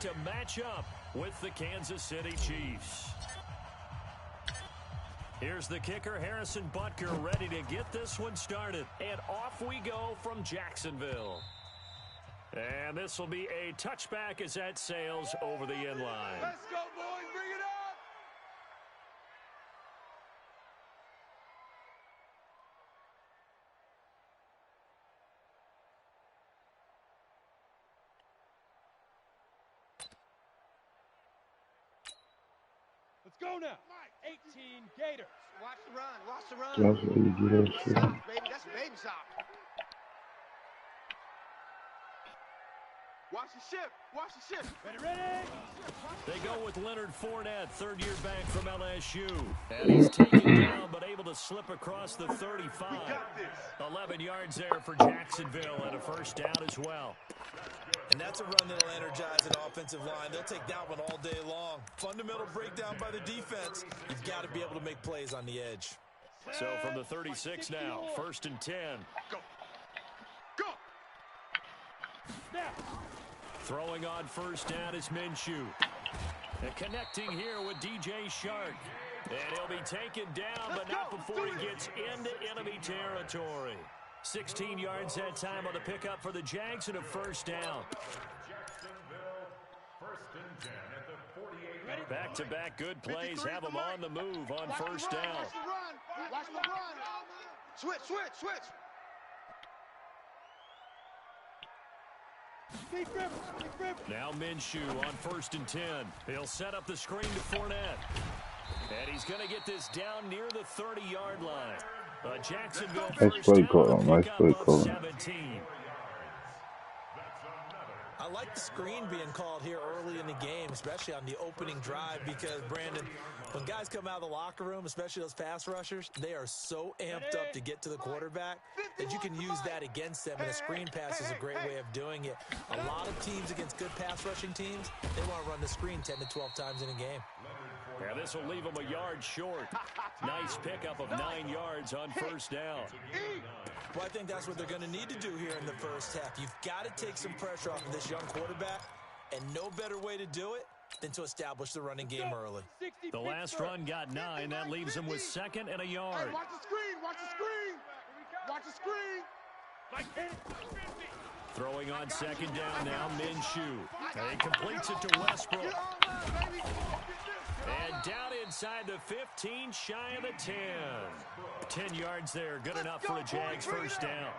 to match up with the Kansas City Chiefs. Here's the kicker, Harrison Butker, ready to get this one started. And off we go from Jacksonville. And this will be a touchback as that sails over the end line. Let's go, boys. Bring it up. Let's go now. 18 Gators. Watch the run. Watch the run. That's what you do that shit. Stop, baby. That's baby stop. Watch the shift. Watch the shift. Ready? They go with Leonard Fournette, third-year back from LSU. And he's taken down but able to slip across the 35. 11 yards there for Jacksonville and a first down as well. And that's a run that'll energize an offensive line. They'll take that one all day long. Fundamental breakdown by the defense. You've got to be able to make plays on the edge. So from the 36 now, 1st and 10. Go. Go. Snap. Throwing on first down is Minshew. And connecting here with DJ Shark. And he'll be taken down, but not before he gets into enemy territory. 16 yards that time on the pickup for the Jags and a first down. Back-to-back good plays have them on the move on first down. Watch the run. Watch the run. Switch. Now Minshew on 1st and 10. He'll set up the screen to Fournette. And he's going to get this down near the 30-yard line. Jacksonville Nice play call. Nice play call. 17. I like the screen being called here early in the game, especially on the opening drive, because, Brandon, when guys come out of the locker room, especially those pass rushers, they are so amped up to get to the quarterback that you can use that against them, and a screen pass is a great way of doing it. A lot of teams against good pass rushing teams, they want to run the screen 10 to 12 times in a game. Yeah, this will leave them a yard short. Nice pickup of 9 yards on first down. Well, I think that's what they're going to need to do here in the first half. You've got to take some pressure off of this young quarterback, and no better way to do it than to establish the running game early. The last run got 9. That leaves them with 2nd and a yard. Hey, watch the screen. Watch the screen. Watch the screen. Throwing on 2nd down now, Minshew. And he completes it to Westbrook. And down inside the 15, shy of the 10. 10 yards there, good enough for a Jags first down.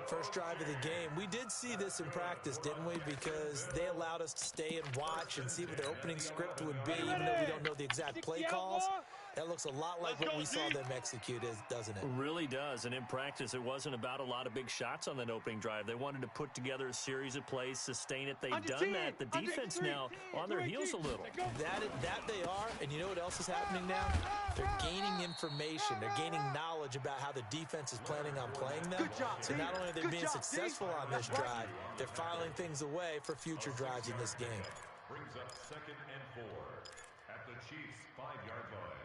First drive of the game. We did see this in practice, didn't we? Because they allowed us to stay and watch and see what their opening script would be, even though we don't know the exact play calls. That looks a lot like what we saw them execute, doesn't it? It really does. And in practice, it wasn't about a lot of big shots on that opening drive. They wanted to put together a series of plays, sustain it. They've done that. The defense now on their heels a little. That they are. And you know what else is happening now? They're gaining information. They're gaining knowledge about how the defense is planning on playing them. So not only are they being successful on this drive, they're filing things away for future drives in this game. Brings up 2nd and 4 at the Chiefs' 5-yard line.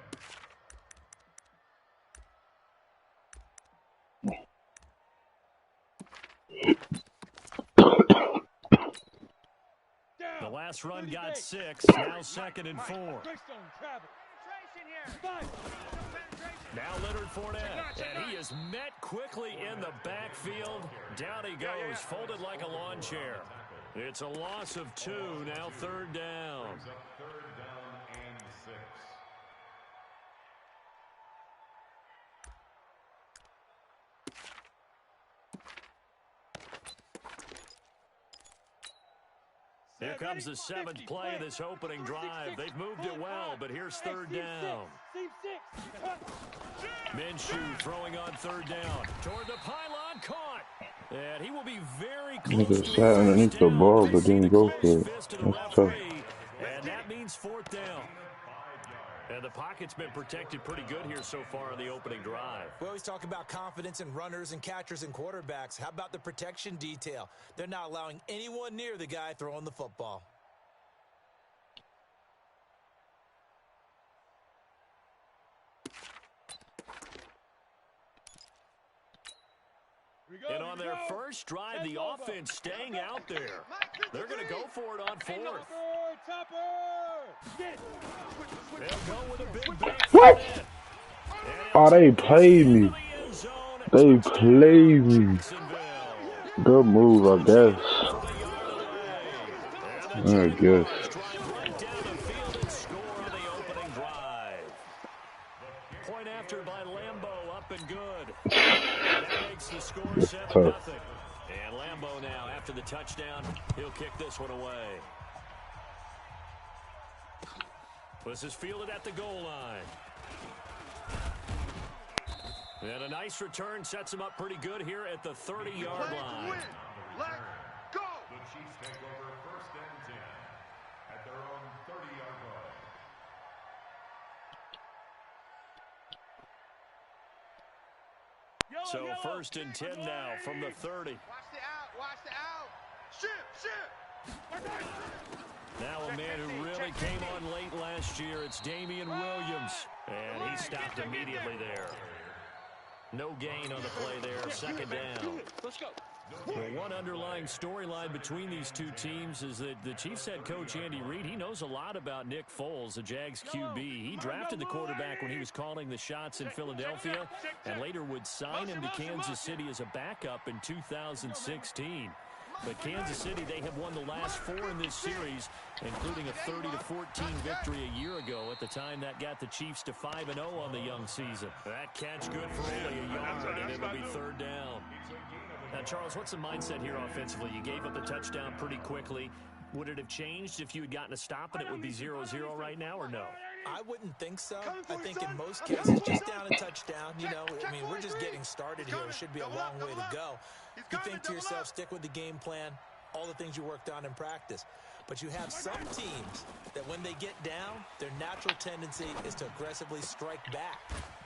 The last run got 6, now 2nd and 4. Now Leonard Fournette, and he is met quickly in the backfield. Down he goes, folded like a lawn chair. It's a loss of 2, now 3rd down. And 6. Here comes the 7th play of this opening drive. They've moved it well, but here's 3rd down. Minshew throwing on 3rd down. Toward the pylon, caught. And he will be very close to Nigga sat underneath the ball, but didn't go for it. That's tough. And that means 4th down. And the pocket's been protected pretty good here so far in the opening drive. We always talk about confidence in runners and catchers and quarterbacks. How about the protection detail? They're not allowing anyone near the guy throwing the football. And on their first drive, the offense staying out there. They're going to go for it on fourth. They'll go with a big bank. What? Oh, they played me. They played me. Good move, I guess. I guess. Point after by Lambeau, up and good. That makes the score 7-0. And Lambeau now, after the touchdown, he'll kick this one away. This is fielded at the goal line. And a nice return sets him up pretty good here at the 30-yard line. Let go. The Chiefs take over 1st and 10 at their own 30-yard line. So 1st and 10 now from the 30. Watch the out. Watch the out. Shit. Now a man who really came on late last year, it's Damian Williams. And he stopped immediately there. No gain on the play there, 2nd down. Let's go. Well, one underlying storyline between these two teams is that the Chiefs head coach Andy Reid, he knows a lot about Nick Foles, the Jags QB. He drafted the quarterback when he was calling the shots in Philadelphia and later would sign him to Kansas City as a backup in 2016. But Kansas City, they have won the last 4 in this series, including a 30-14 victory a year ago. At the time, that got the Chiefs to 5-0 on the young season. That catch good for only a yard, and it'll be 3rd down. Now, Charles, what's the mindset here offensively? You gave up the touchdown pretty quickly. Would it have changed if you had gotten a stop and it would be 0-0 right now, or no? I wouldn't think so. I think in most cases, just down a touchdown, you know, I mean, we're just getting started here. It should be a long way to go. You think to yourself, stick with the game plan, all the things you worked on in practice. But you have some teams that when they get down, their natural tendency is to aggressively strike back.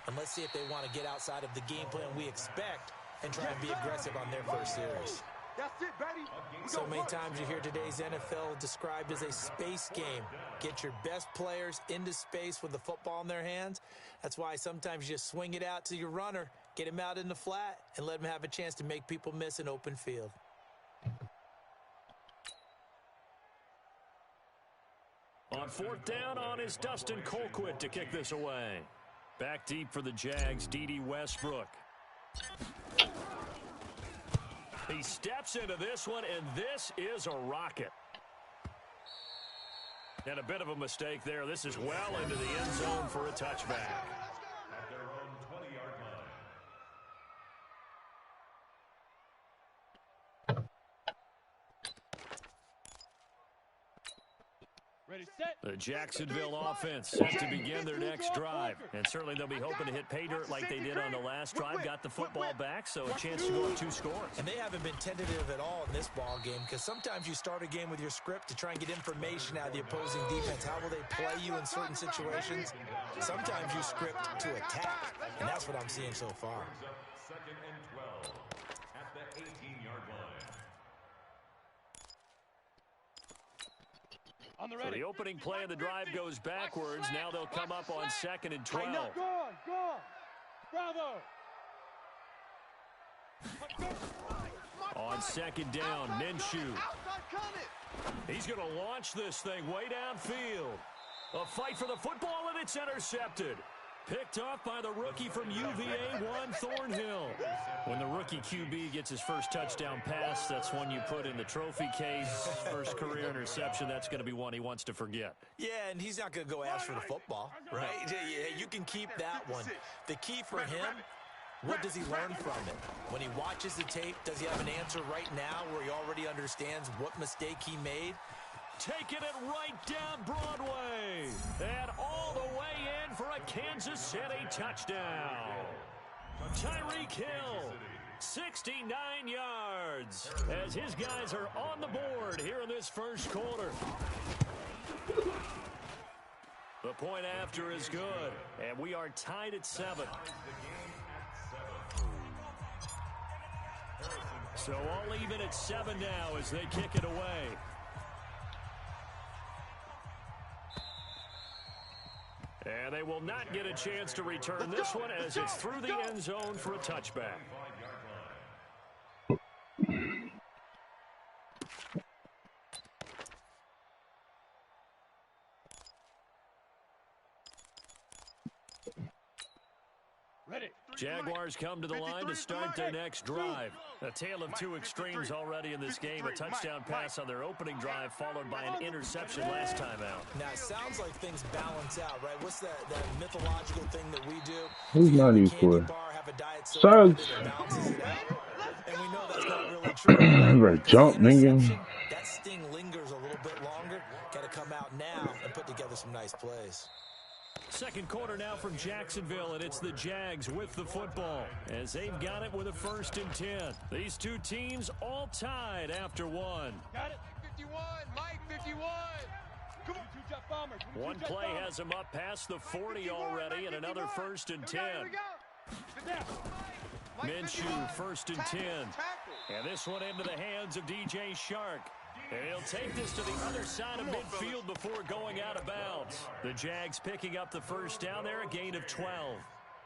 And let's see if they want to get outside of the game plan we expect and try and be aggressive on their first series. That's it, baby. So many times you hear today's NFL described as a space game. Get your best players into space with the football in their hands. That's why sometimes you just swing it out to your runner, get him out in the flat, and let him have a chance to make people miss an open field. On 4th down on is Dustin Colquitt to kick this away. Back deep for the Jags, D.D. Westbrook. He steps into this one, and this is a rocket. And a bit of a mistake there. This is well into the end zone for a touchback. At their own 20-yard line. Ready, set. The Jacksonville offense set to begin their next drive. And certainly they'll be hoping to hit pay dirt like they did on the last drive. Got the football back, so a chance to go up 2 scores. And they haven't been tentative at all in this ball game because sometimes you start a game with your script to try and get information out of the opposing defense. How will they play you in certain situations? Sometimes you script to attack, and that's what I'm seeing so far. 2nd and 12 at the 18-yard line. On the So ready. the opening play of the drive goes backwards. Now they'll come up on 2nd and 12. Go on. Bravo. On 2nd down, Minshew. He's going to launch this thing way downfield. A fight for the football, and it's intercepted. Picked off by the rookie from UVA, Juan Thornhill. When the rookie QB gets his first touchdown pass, that's one you put in the trophy case. First career interception, that's going to be one he wants to forget. Yeah, and he's not going to go ask for the football, right? Yeah, you can keep that one. The key for him, what does he learn from it? When he watches the tape, does he have an answer right now where he already understands what mistake he made? Taking it right down Broadway. And all the way in for a Kansas City touchdown. Tyreek Hill, 69 yards. As his guys are on the board here in this first quarter. The point after is good. And we are tied at 7. So all even at 7 now as they kick it away. And they will not get a chance to return this one as it's through the end zone for a touchback. Jaguars come to the line to start their next drive. A tale of two extremes already in this game. A touchdown pass on their opening drive followed by an interception last time out. Now, it sounds like things balance out, right? What's that mythological thing that we do? Who's You have not a equal? candy bar, have a diet soda Sucks. that balances it out. And we know that's not really true. Right, jump, nigga. That sting lingers a little bit longer. Got to come out now and put together some nice plays. Second quarter now from Jacksonville, and it's the Jags with the football as they've got it with a 1st and 10. These two teams all tied after one. Got it. 51, Mike, 51. Come on, Jeff Bombers. One play has them up past the 40 already, and another 1st and 10. Minshew, 1st and 10. And this one into the hands of DJ Chark. And he'll take this to the other side of midfield before going out of bounds. The Jags picking up the first down there, a gain of 12.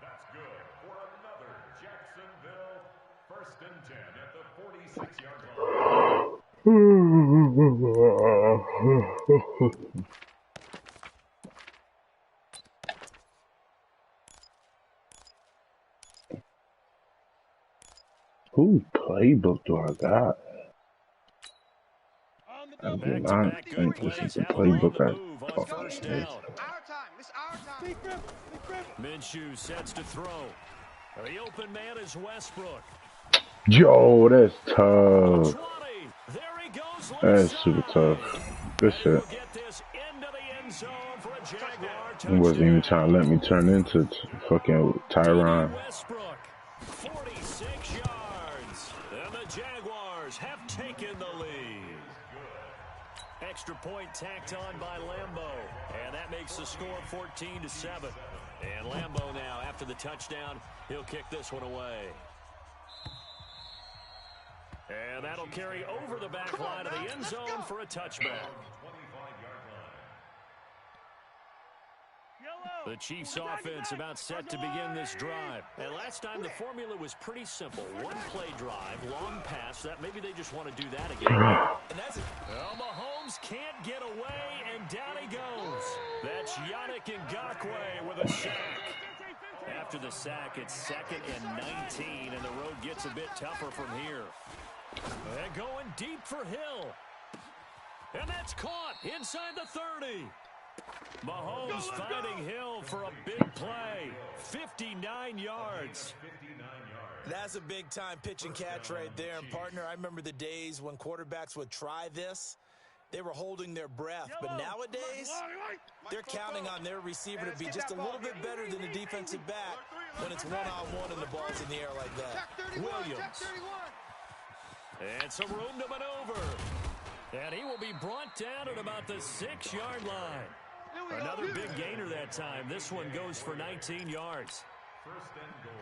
That's good for another Jacksonville 1st and 10 at the 46-yard line. Whose playbook do I got? I do not think this is the playbook I thought it is. Our time. It's our time. Minshew sets to throw. The open man is Westbrook. Yo, that's tough. 20. There he goes. That's super tough. Good shit. Get this into the end zone for a Jaguar He wasn't even touchdown. trying to let me turn into fucking Tyron. Westbrook, 46 yards. And the Jaguars have taken the lead. Extra point tacked on by Lambeau. And that makes the score 14-7. And Lambeau now, after the touchdown, he'll kick this one away. And that'll carry over the back line of the end zone for a touchback. The Chiefs offense about set to begin this drive. And last time the formula was pretty simple. One play drive, long pass. That maybe they just want to do that again. And that's it. Well, Mahomes can't get away, and down he goes. That's Yannick Ngakoue with a sack. After the sack, it's 2nd and 19, and the road gets a bit tougher from here. And going deep for Hill. And that's caught inside the 30. Mahomes finding Hill for a big play. 59 yards. That's a big-time pitch and catch right there. And, partner, I remember the days when quarterbacks would try this. They were holding their breath. But nowadays, they're counting on their receiver to be just a little bit better than the defensive back when it's one-on-one and the ball's in the air like that. Williams. And some room to maneuver. And he will be brought down at about the 6-yard line. Another big gainer that time. This one goes for 19 yards.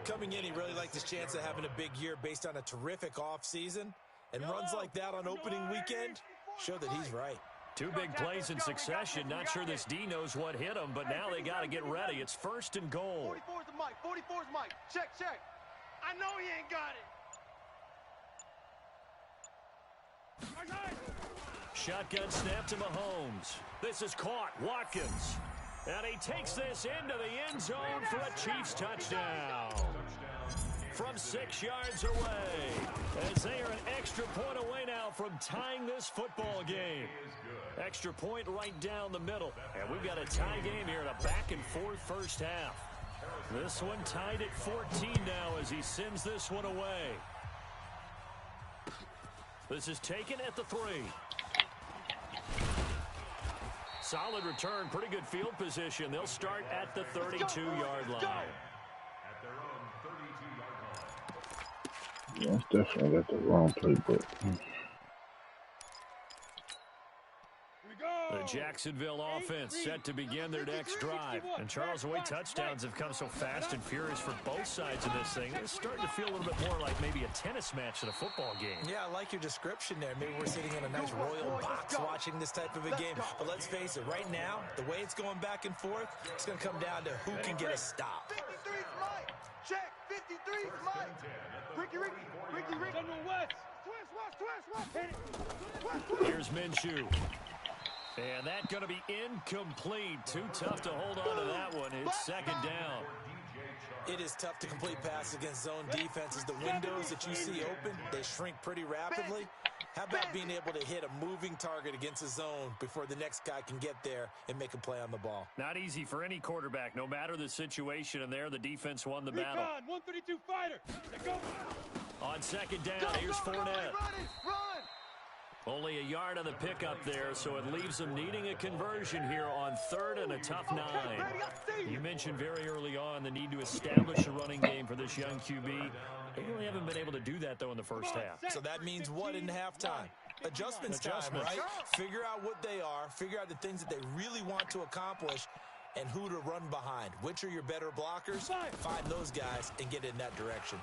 Coming in, he really liked his chance of having a big year based on a terrific offseason. And runs like that on opening weekend show that he's right. Two big plays in succession. Not sure this D knows what hit him, but now they got to get ready. It's 1st and goal. 44's the Mike. 44's Mike. Check. I know he ain't got it. Shotgun snap to Mahomes. This is caught. Watkins. And he takes this into the end zone for a Chiefs touchdown. From 6 yards away. As they are an extra point away now from tying this football game. Extra point right down the middle. And we've got a tie game here in a back-and-forth first half. This one tied at 14 now as he sends this one away. This is taken at the 3. Solid return, pretty good field position. They'll start at the 32-yard line. At their own 32-yard line. Yeah, it's definitely got the wrong playbook. The Jacksonville offense set to begin their next drive. And Charles, the way touchdowns have come so fast and furious for both sides of this thing, it's starting to feel a little bit more like maybe a tennis match than a football game. Yeah, I like your description there. Maybe we're sitting in a nice royal box watching this type of a game. But let's face it, right now, the way it's going back and forth, it's going to come down to who can get a stop. 53's Mike. Check. 53's Mike. Ricky. Twist. Here's Minshew. And that's going to be incomplete. Too tough to hold on to that one. It's 2nd down. It is tough to complete passes against zone defenses. The windows that you see open, they shrink pretty rapidly. How about being able to hit a moving target against a zone before the next guy can get there and make a play on the ball? Not easy for any quarterback, no matter the situation, and there the defense won the battle. 132 fighter. Go. On second down, here's Fournette. Only a yard on the pickup there, so it leaves them needing a conversion here on 3rd and a tough 9. You mentioned very early on the need to establish a running game for this young QB. They really haven't been able to do that, though, in the first half. So that means what in halftime? Adjustments time, right? Figure out what they are, figure out the things that they really want to accomplish, and who to run behind. Which are your better blockers? Find those guys and get in that direction.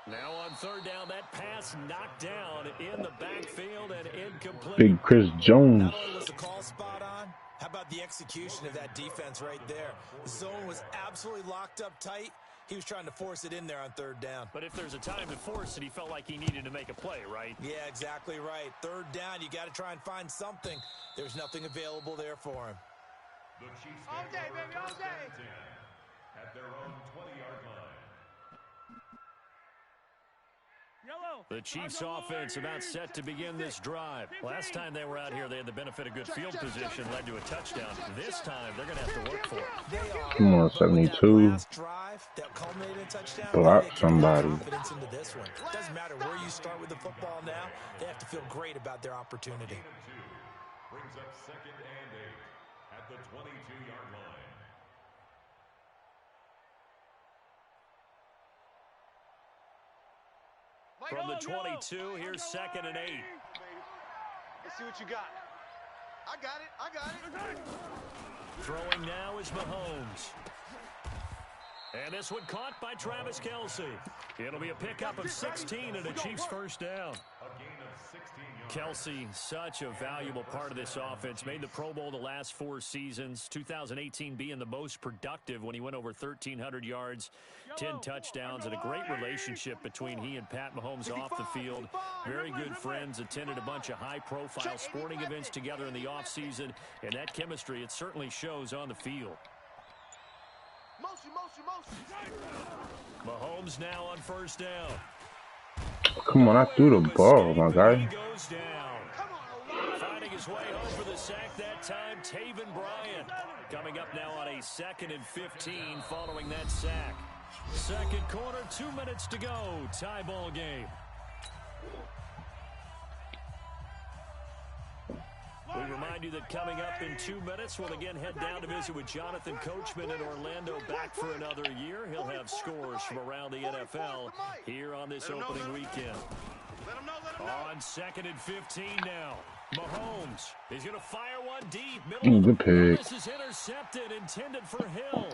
Now on 3rd down, that pass knocked down in the backfield and incomplete. Big Chris Jones. Not only was the call spot on, how about the execution of that defense right there? The zone was absolutely locked up tight. He was trying to force it in there on 3rd down. But if there's a time to force it, he felt like he needed to make a play, right? Yeah, exactly right. 3rd down, you got to try and find something. There's nothing available there for him. The Chiefs All day, baby, all day. at their own 20-yard line. The Chiefs offense about set to begin this drive. Last time they were out here, they had the benefit of good field position, led to a touchdown. This time, they're going to have to work for it. Come on, 72. Block somebody. Doesn't matter where you start with the football now. They have to feel great about their opportunity. Brings up 2nd and 8 at the 22-yard line. From the 22, here's 2nd and 8. Let's see what you got. I got it. I got it. Throwing now is Mahomes. And this one caught by Travis Kelce. It'll be a pickup of 16 and a Chiefs first down. A gain of 16 yards. Kelce, such a valuable part of this offense. Made the Pro Bowl the last 4 seasons. 2018 being the most productive when he went over 1,300 yards, 10 touchdowns, and a great relationship between he and Pat Mahomes off the field. Very good friends, attended a bunch of high-profile sporting events together in the offseason, and that chemistry, it certainly shows on the field. Motion. Mahomes now on first down. Come on, I threw the ball, my guy. He goes down. Finding his way home for the sack that time, Taven Bryan. Coming up now on a 2nd and 15 following that sack. Second quarter, 2 minutes to go. Tie ball game. We remind you that coming up in 2 minutes, we'll again head down to visit with Jonathan Coachman in Orlando, back for another year. He'll have scores from around the NFL here on this opening weekend. On 2nd and 15 now. Mahomes is going to fire one deep. Good pick. This is intercepted, intended for Hill.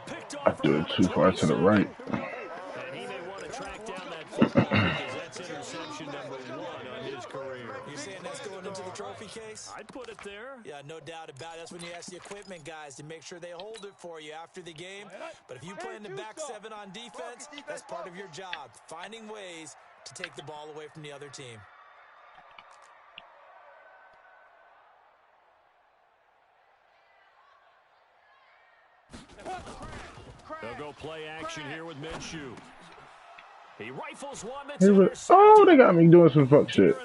Picked I off threw it too far to the right. And he may want to track down that football because that's interception number 1 on his career. You're saying that's going into the trophy case? I'd put it there. Yeah, no doubt about it. That's when you ask the equipment guys to make sure they hold it for you after the game. But if you play in the back 7 on defense, that's part of your job, finding ways to take the ball away from the other team. They'll go play action here with Minshew. He rifles one that's Oh, they got me doing some fuck shit.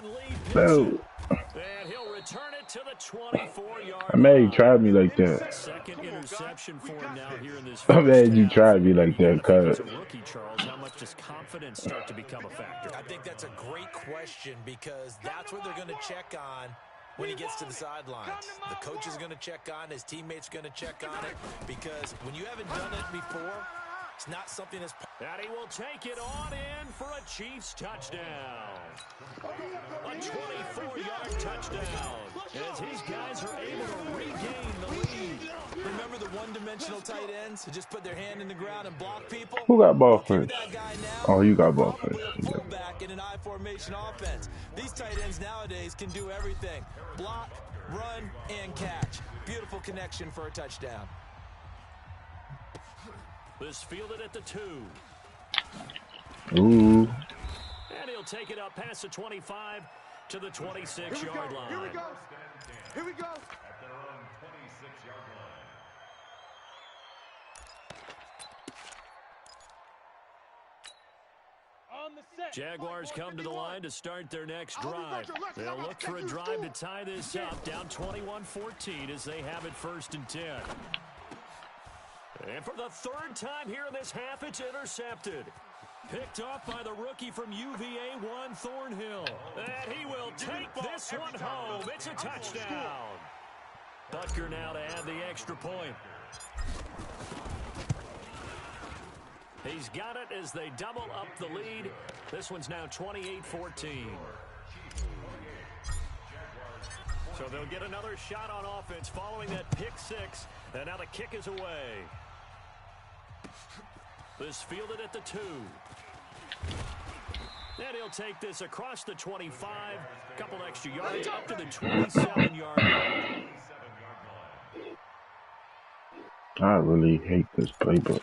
No. And he'll return it to the 24-yard I'm mad you tried me like that. Second interception for him now here in this. I'm mad you tried me like that, cuz. As a rookie, Charles, how much does confidence start to become a factor? I think that's a great question because that's what they're going to check on when he gets to the sidelines. The coach is going to check on, his teammates are going to check on it, because when you haven't done it before, it's not something that's... And he will take it on in for a Chiefs touchdown. A 24-yard touchdown as his guys are able to regain the lead. Remember the one-dimensional tight ends who just put their hand in the ground and block people? Who got ball first? That guy now, Oh, you got ball probably first. a fullback in an I-formation offense. These tight ends nowadays can do everything. Block, run, and catch. Beautiful connection for a touchdown. This fielded at the 2. Ooh. And he'll take it up past the 25 to the 26-yard line. Here we go. At their own 26-yard line. Jaguars come to the line to start their next drive. They'll look for a drive to tie this up, down 21-14 as they have it 1st and 10. And for the 3rd time here in this half, it's intercepted. Picked off by the rookie from UVA, Juan Thornhill. And he will take this one home. It's a touchdown. Butker now to add the extra point. He's got it as they double up the lead. This one's now 28-14. So they'll get another shot on offense following that pick 6. And now the kick is away. This fielded at the 2. And he'll take this across the 25. A couple extra yards up to the 27-yard line. I really hate this playbook.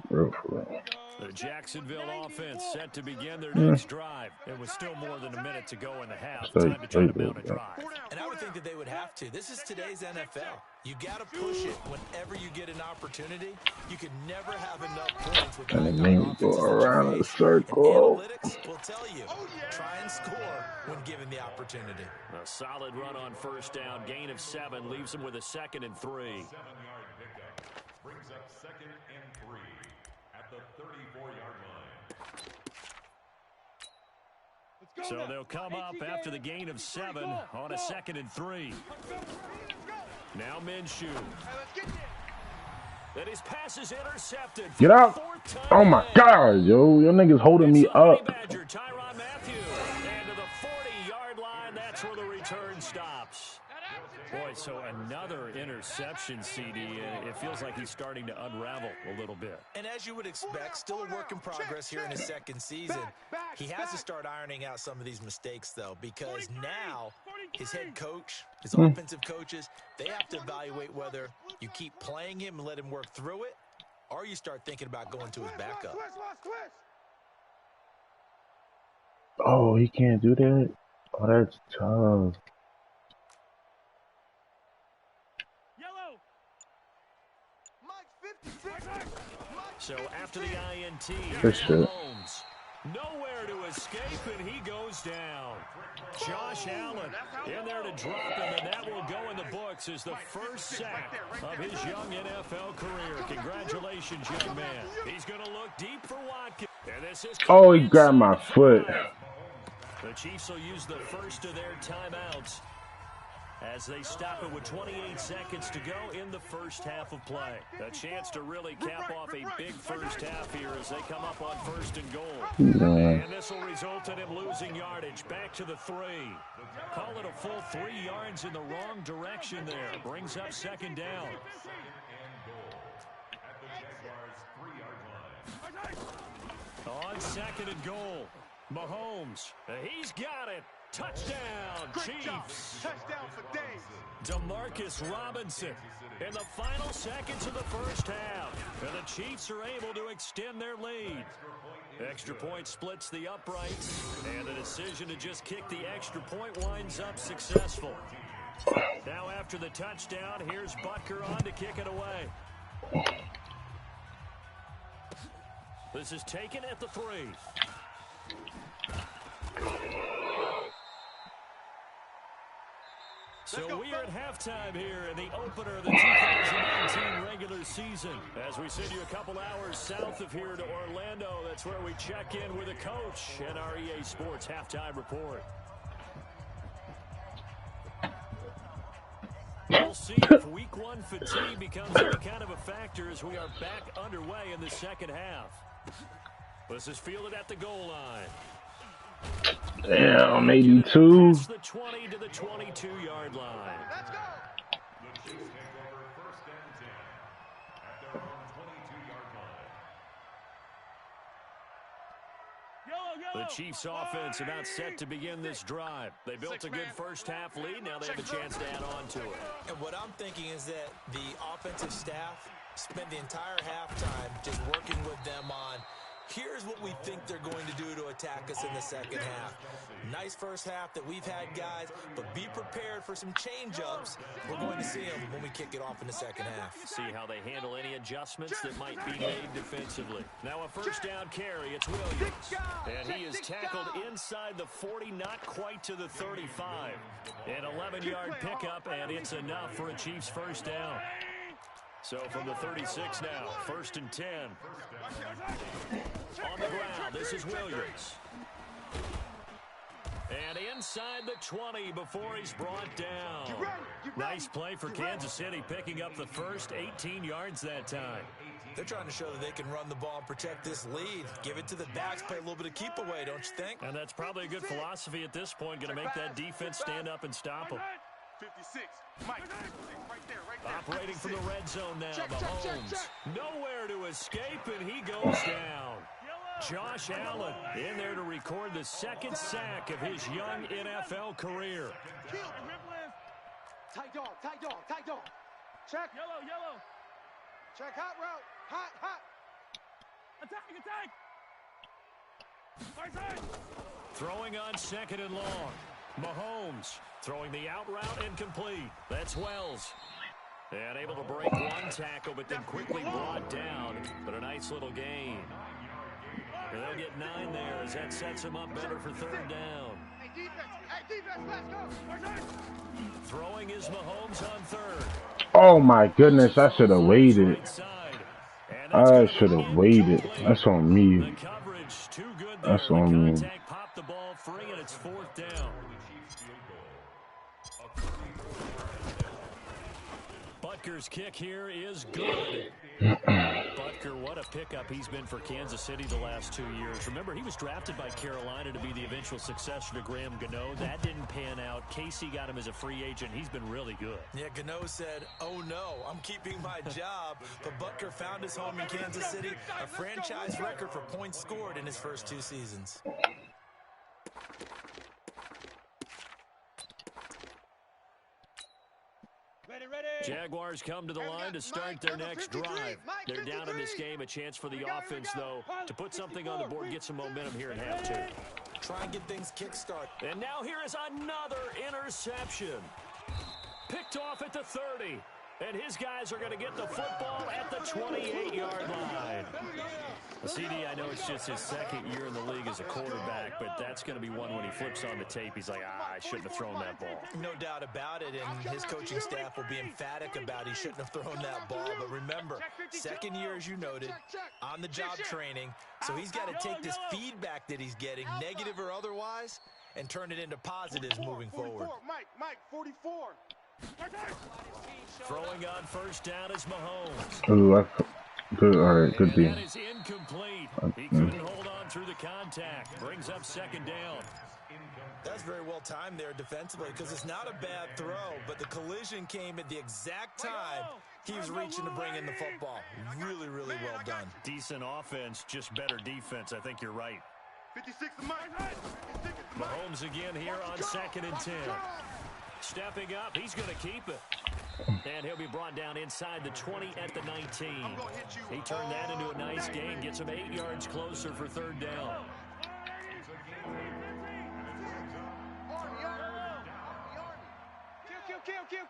Real for real. The Jacksonville offense set to begin their next drive. It was still more than a minute to go in the half. Time to try to mount a drive. And I would think that they would have to. This is today's NFL. You got to push it whenever you get an opportunity. You can never have enough points with And it made me go around in a circle. Analytics will tell you, try and score when given the opportunity. A solid run on 1st down. Gain of 7 leaves them with a 2nd and 3. 7-yard pickup brings up 2nd and 3 at the 34-yard line. So they'll come up after the gain of 7 on a 2nd and 3. Now Minshew. And his pass is intercepted. Get out. Oh my God, yo. Your niggas holding me up. Tyrann Mathieu. And to the 40-yard line, that's where the return stops. Boy, so another interception, CD, and it feels like he's starting to unravel a little bit. And as you would expect, still a work in progress here in his 2nd season. He has to start ironing out some of these mistakes, though, because now his head coach, his offensive coaches, they have to evaluate whether you keep playing him and let him work through it, or you start thinking about going to his backup. Oh, he can't do that? Oh, that's tough. So after the INT, That's good. Mahomes. Nowhere to escape, and he goes down. Josh Allen in there to drop him, and that will go in the books as the first sack of his young NFL career. Congratulations, young man. He's going to look deep for Watkins. And this is Oh, he grabbed my foot. The Chiefs will use the first of their timeouts as they stop it with 28 seconds to go in the first half of play. A chance to really cap off a big first half here as they come up on 1st and goal. And this will result in him losing yardage. Back to the 3. Call it a full 3 yards in the wrong direction there. Brings up 2nd down. On 2nd and goal, Mahomes. He's got it. Touchdown, Chiefs. Touchdown for days. DeMarcus Robinson in the final seconds of the first half. And the Chiefs are able to extend their lead. Extra point splits the uprights. And the decision to just kick the extra point winds up successful. Now after the touchdown, here's Butker on to kick it away. This is taken at the 3. So we are at halftime here in the opener of the 2019 regular season. As we send you a couple hours south of here to Orlando, that's where we check in with the coach and our EA Sports halftime report. We'll see if week 1 fatigue becomes any kind of a factor as we are back underway in the second half. This is fielded at the goal line. Damn, 82. Past the 20 to the 22-yard line. Let's go. The Chiefs take over 1st and 10 at their own 22-yard line. The Chiefs offense about set to begin this drive. They built a good first half lead. Now they have a chance to add on to it. And what I'm thinking is that the offensive staff spent the entire halftime just working with them on Here's what we think they're going to do to attack us in the second half. Nice first half that we've had, guys, but be prepared for some change-ups. We're going to see them when we kick it off in the second half. See how they handle any adjustments that might be made defensively. Now a first down carry. It's Williams. And he is tackled inside the 40, not quite to the 35. An 11-yard pickup, and it's enough for a Chiefs first down. So from the 36 now, 1st and 10. On the ground, this is Williams. And inside the 20 before he's brought down. Nice play for Kansas City, picking up the first 18 yards that time. They're trying to show that they can run the ball and protect this lead. Give it to the backs, play a little bit of keep away, don't you think? And that's probably a good philosophy at this point, going to make that defense stand up and stop them. 56. Mike, right there. Operating from the red zone now, Mahomes. Nowhere to escape, and he goes down. Josh Allen in there to record the second sack of his young NFL career. Tight dog. Check. Yellow. Check hot route. Hot. Attack. Throwing on 2nd and long. Mahomes throwing the out route incomplete. That's Wells. And able to break one tackle, but then quickly brought down. But a nice little gain. And they'll get 9 there as that sets him up better for 3rd down. Hey, defense, let's go. Throwing is Mahomes on 3rd. Oh my goodness, I should have waited. I should have waited. That's on me. The coverage too good there. That's on me. Contact popped the ball free, and it's 4th down. Butker's kick here is good. Butker, what a pickup he's been for Kansas City the last 2 years. Remember, he was drafted by Carolina to be the eventual successor to Graham Gano. That didn't pan out. Casey got him as a free agent. He's been really good. Yeah, Gano said, oh no, I'm keeping my job. But Butker found his home in Kansas City, a franchise record for points scored in his first 2 seasons. Jaguars come to the line to start their next drive. They're down in this game. A chance for the offense, though, to put something on the board, get some momentum here in half 2. Try and get things kick-start. And now here is another interception. Picked off at the 30. And his guys are going to get the football at the 28-yard line. CD, I know it's just his 2nd year in the league as a quarterback, but that's going to be one when he flips on the tape. He's like, I shouldn't have thrown that ball. No doubt about it, and his coaching staff will be emphatic about he shouldn't have thrown that ball. But remember, 2nd year, as you noted, on-the-job training, so he's got to take this feedback that he's getting, negative or otherwise, and turn it into positives moving forward. Mike, 44. Throwing on 1st down is Mahomes. Ooh, good. All right, good deal. That is incomplete. He couldn't hold on through the contact. Brings up 2nd down. That's very well timed there defensively because it's not a bad throw, but the collision came at the exact time he was reaching to bring in the football. Really, really well done. Decent offense, just better defense. I think you're right. 56 to Mike. Mahomes again here on 2nd and 10. Stepping up, he's going to keep it. And he'll be brought down inside the 20 at the 19. He turned that into a nice gain, gets him 8 yards closer for 3rd down.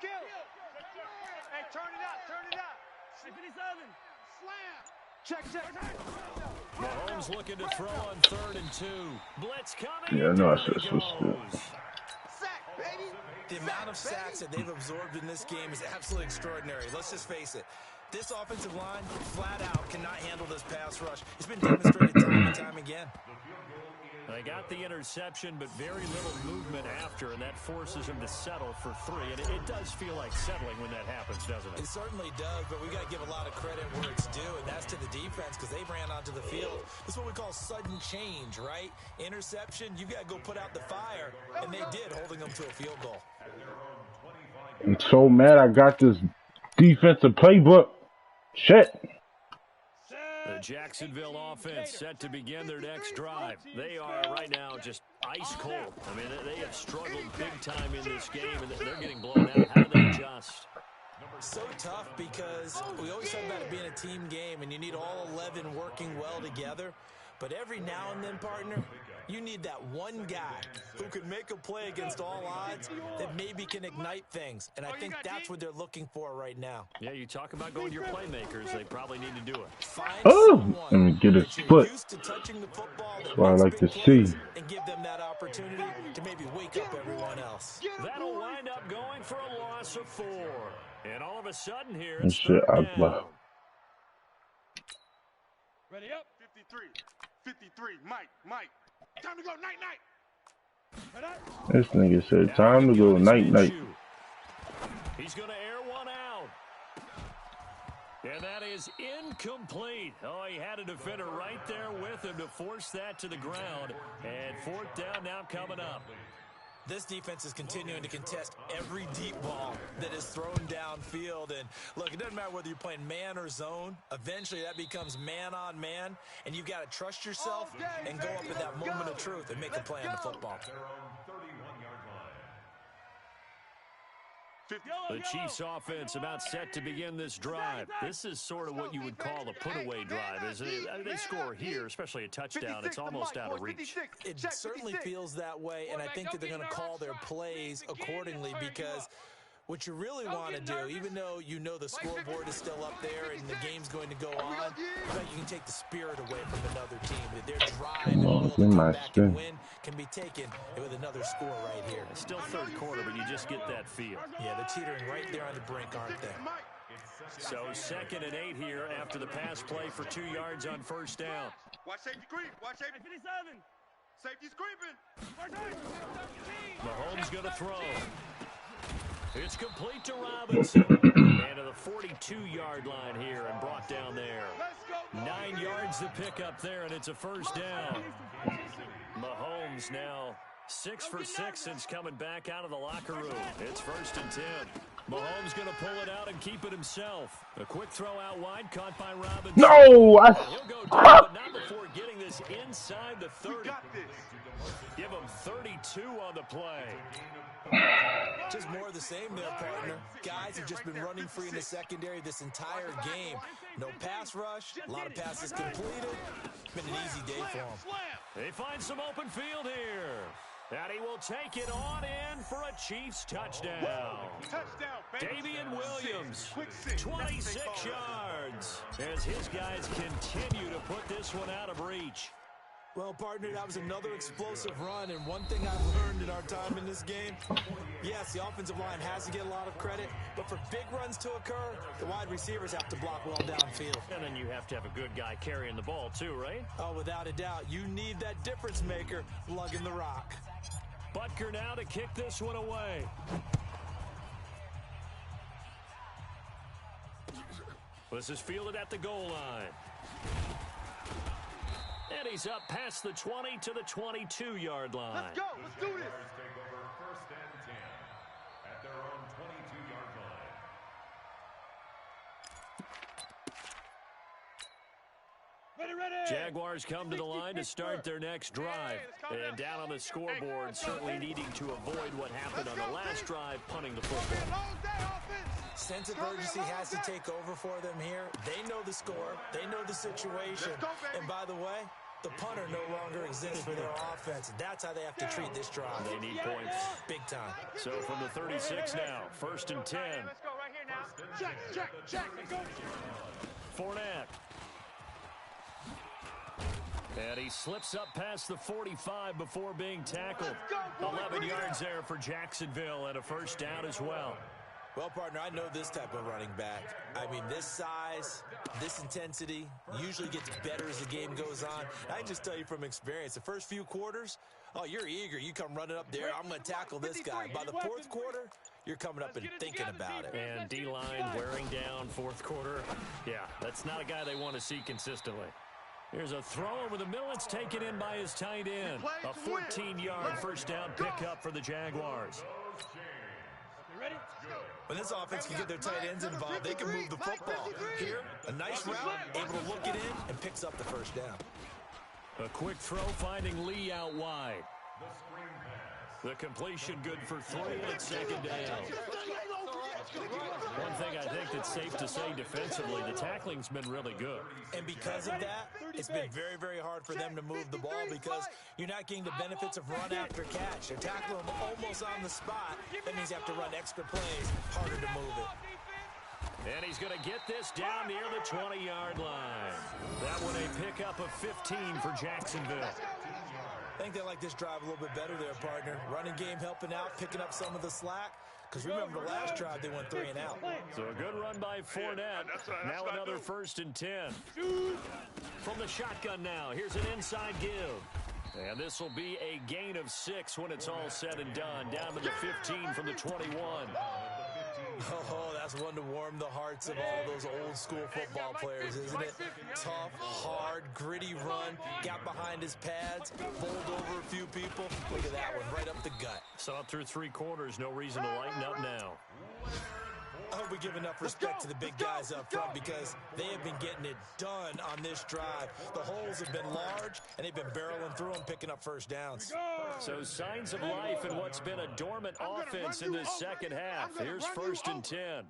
Kill. Hey, turn it up. 57. Slam. Check. Mahomes looking to throw on 3rd and 2. Blitz coming. Yeah, no, I should have switched it. Sack, baby. The amount of sacks that they've absorbed in this game is absolutely extraordinary. Let's just face it. This offensive line, flat out, cannot handle this pass rush. It's been demonstrated time and time again. They got the interception, but very little movement after, and that forces him to settle for 3. And it does feel like settling when that happens, doesn't it? It certainly does, but we got to give a lot of credit where it's due, and that's to the defense because they ran onto the field. This is what we call sudden change, right? Interception, you got to go put out the fire, and they did, holding them to a field goal. I'm so mad I got this defensive playbook. Shit. The Jacksonville offense set to begin their next drive. They are right now just ice cold. I mean, they have struggled big time in this game, and they're getting blown out. How do they adjust? So tough because we always talk about it being a team game, and you need all 11 working well together. But every now and then, partner, you need that one guy who can make a play against all odds that maybe can ignite things. And I think that's what they're looking for right now. Yeah, you talk about going to your playmakers. They probably need to do it. Find Let me someone get his that you're foot. used to touching the football That's that what I makes like to big plays see. and give them that opportunity to maybe wake up everyone else. That'll wind up going for a loss of 4. And all of a sudden here, And it's shit, 3rd down. Ready up. 53. 53. Mike. Time to go. Night. This nigga said, time to go night. He's going to air one out. And that is incomplete. Oh, he had a defender right there with him to force that to the ground. And 4th down now coming up. This defense is continuing to contest every deep ball that is thrown downfield. And look, it doesn't matter whether you're playing man or zone. Eventually, that becomes man on man. And you've got to trust yourself and go up at that moment of truth and make a play on the football. The Chiefs offense about set to begin this drive. This is sort of what you would call a put-away drive, isn't it? I mean, they score here, especially a touchdown. It's almost out of reach. It certainly feels that way, and I think that they're going to call their plays accordingly because what you really want to do, even though you know the scoreboard is still up there and the game's going to go on, but you can take the spirit away from another team. That their drive and will to come back and win can be taken with another score right here. It's still 3rd quarter, but you just get that feel. Yeah, they're teetering right there on the brink, aren't they? So 2nd and 8 here after the pass play for 2 yards on 1st down. Watch safety creep. Watch safety. 57. Safety's creeping. Mahomes going to throw. It's complete to Robinson. And to the 42-yard line here and brought down there. 9 yards to pick up there, and it's a 1st down. Mahomes now 6 for 6 since coming back out of the locker room. It's 1st and 10. Mahomes going to pull it out and keep it himself. A quick throw out wide, caught by Robinson. No! He'll go down, but not before getting this inside the 30. Give him 32 on the play. Just more of the same there, partner. Guys have just been running free in the secondary this entire game. No pass rush, a lot of passes completed. Been an easy day for them. They find some open field here. And he will take it on in for a Chiefs touchdown. Davian Williams, 26 yards, as his guys continue to put this one out of reach. Well, partner, that was another explosive run, and one thing I've learned in our time in this game, yes, the offensive line has to get a lot of credit, but for big runs to occur, the wide receivers have to block well downfield. And then you have to have a good guy carrying the ball too, right? Oh, without a doubt. You need that difference maker lugging the rock. Butker now to kick this one away. This is fielded at the goal line. And he's up past the 20 to the 22-yard line. Let's go. Let's do this. Take over 1st and 10 at their own 22-yard line. Jaguars come to the line to start their next drive. And down on the scoreboard, certainly needing to avoid what happened on the last drive, punting the football. Sense of urgency has to take over for them here. They know the score. They know the situation. And by the way, the punter no longer exists for their offense. That's how they have to treat this drive. They need points. Big time. So from the 36 now, 1st and 10. Let's go right here now. Check. Fournette. And he slips up past the 45 before being tackled. 11 yards there for Jacksonville and a 1st down as well. Well, partner, I know this type of running back. I mean, this size, this intensity usually gets better as the game goes on. I can just tell you from experience, the first few quarters, oh, you're eager. You come running up there, I'm going to tackle this guy. By the 4th quarter, you're coming up and thinking about it. And D-line wearing down 4th quarter. Yeah, that's not a guy they want to see consistently. Here's a throw over the middle. It's taken in by his tight end. A 14-yard 1st down pickup for the Jaguars. When this offense can get their tight ends involved, they can move the football. Here, a nice route, able to look it in, and picks up the 1st down. A quick throw finding Lee out wide. The completion good for 3 at 2nd down. One thing I think that's safe to say defensively, the tackling's been really good. And because of that, it's been very, very hard for them to move the ball because you're not getting the benefits of run after catch. They're tackling them almost on the spot. That means you have to run extra plays, harder to move it. And he's going to get this down near the 20-yard line. That one a pickup of 15 for Jacksonville. I think they like this drive a little bit better there, partner. Running game helping out, picking up some of the slack. Because remember, the last drive, they went 3 and out. So a good run by Fournette. Now another 1st and 10. From the shotgun now, here's an inside give. And this will be a gain of 6 when it's all said and done. Down to the 15 from the 21. Oh, that's one to warm the hearts of all those old school football players, isn't it? Tough, hard, gritty run, got behind his pads, bowled over a few people. Look at that one, right up the gut. Saw it through 3 quarters, no reason to lighten up now. I hope we give enough respect to the big guys up front because they have been getting it done on this drive. The holes have been large, and they've been barreling through them, picking up first downs. So signs of life in what's been a dormant offense in this second half. Here's 1st and 10.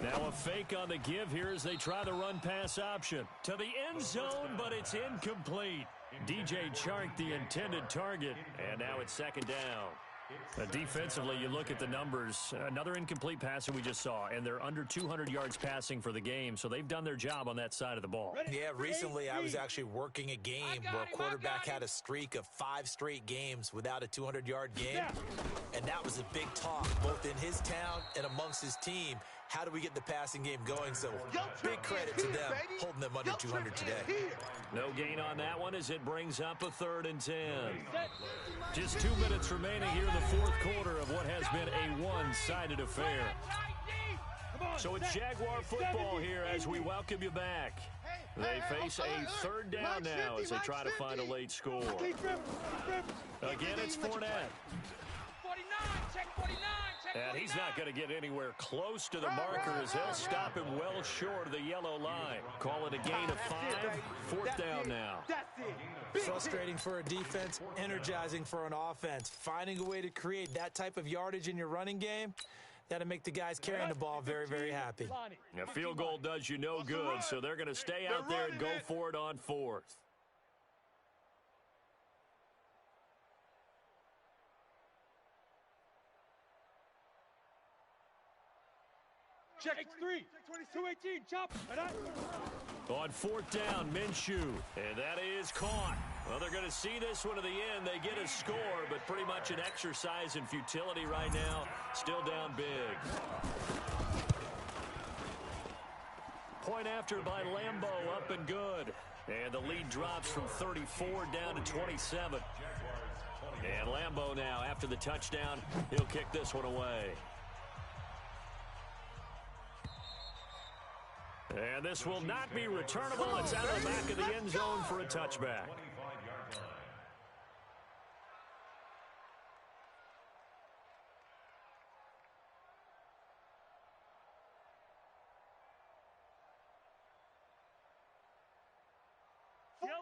Now a fake on the give here as they try the run-pass option. To the end zone, but it's incomplete. DJ Chark, the intended target, and now it's 2nd down. Defensively, you look at the numbers. Another incomplete pass that we just saw, and they're under 200 yards passing for the game, so they've done their job on that side of the ball. Yeah, recently I was actually working a game where a quarterback had a streak of 5 straight games without a 200-yard game, and that was a big talk, both in his town and amongst his team. How do we get the passing game going? So big credit to them, holding them under 200 today. No gain on that one as it brings up a 3rd and 10. Just 2 minutes remaining here in the 4th quarter of what has been a one-sided affair. So it's Jaguar football here as we welcome you back. They face a 3rd down now as they try to find a late score. Again, it's Fournette. And he's not going to get anywhere close to the marker as they'll stop him well short of the yellow line. Call it a gain of 5. 4th down now. Frustrating for a defense, energizing for an offense. Finding a way to create that type of yardage in your running game, that'll make the guys carrying the ball very, very happy. A field goal does you no good, so they're going to stay out there and go for it on 4th. Check 3. 218. Chop. On 4th down, Minshew. And that is caught. Well, they're going to see this one to the end. They get a score, but pretty much an exercise in futility right now. Still down big. Point after by Lambeau, up and good. And the lead drops from 34 down to 27. And Lambeau now, after the touchdown, he'll kick this one away. And this will not be returnable. It's out of the back of the end zone for a touchback.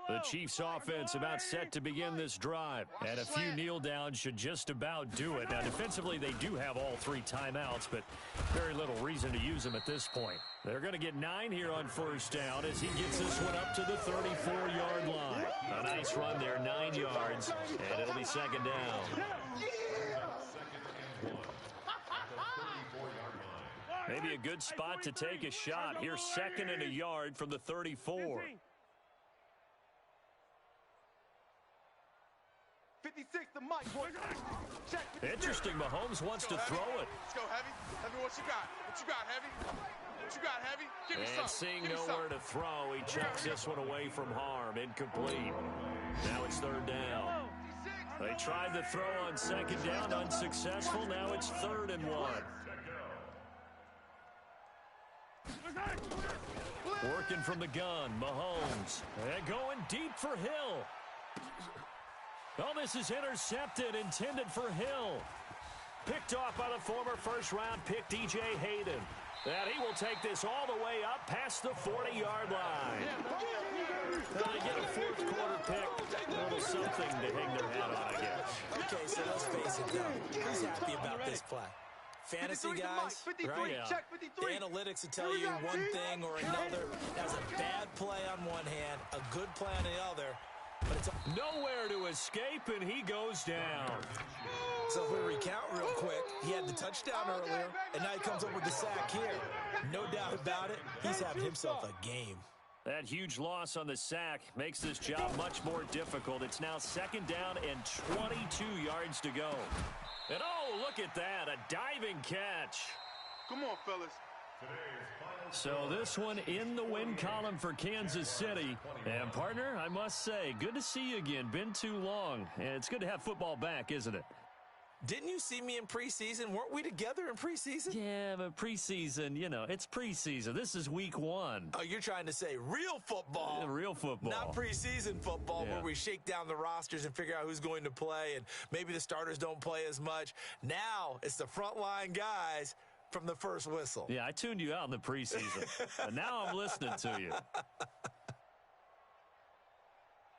The Chiefs offense about set to begin this drive. And a few kneel downs should just about do it. Now, defensively, they do have all 3 timeouts, but very little reason to use them at this point. They're going to get 9 here on 1st down as he gets this one up to the 34-yard line. A nice run there, 9 yards, and it'll be 2nd down. Maybe a good spot to take a shot. Here's 2nd and a yard from the 34. 56 the mic, boy. Interesting, Mahomes wants to throw it. Let's go, Heavy. Heavy, what you got? What you got, Heavy? What you got, Heavy? Give me some. And seeing nowhere to throw, he chucks this one away from harm. Incomplete. Now it's 3rd down. They tried the throw on 2nd down, unsuccessful. Now it's 3rd and 1. Working from the gun, Mahomes. And going deep for Hill. Oh, this is intercepted, intended for Hill. Picked off by the former first-round pick, DJ Hayden. And he will take this all the way up past the 40-yard line. They get a 4th quarter pick. A little something to hang their hat on, I guess. Okay, so let's face it, though. Who's happy about this play? fantasy 53's the guys, mic. 53, right? Yeah. check 53. The analytics will tell you one thing or another. That's a bad play on one hand, a good play on the other. But it's Nowhere to escape, and he goes down. So if we recount real quick, he had the touchdown earlier, and now he comes up with the sack here. No doubt about it, he's having himself a game. That huge loss on the sack makes this job much more difficult. It's now 2nd down and 22 yards to go. And oh, look at that, a diving catch. Come on, fellas. So this one in the win column for Kansas City. And partner, I must say, good to see you again. Been too long. And it's good to have football back, isn't it? Didn't you see me in preseason? Weren't we together in preseason? Yeah, but preseason, you know, it's preseason. This is week 1. Oh, you're trying to say real football. Real football. Not preseason football Yeah. where we shake down the rosters and figure out who's going to play, and maybe the starters don't play as much. Now it's the frontline guys from the first whistle. Yeah, I tuned you out in the preseason. But now I'm listening to you.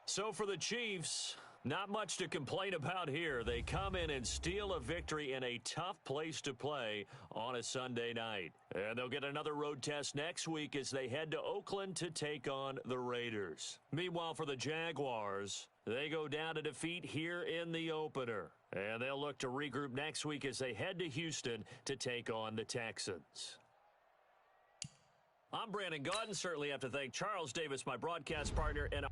So for the Chiefs, not much to complain about here. They come in and steal a victory in a tough place to play on a Sunday night. And they'll get another road test next week as they head to Oakland to take on the Raiders. Meanwhile, for the Jaguars, they go down to defeat here in the opener. And they'll look to regroup next week as they head to Houston to take on the Texans. I'm Brandon Gaudin. Certainly have to thank Charles Davis, my broadcast partner, and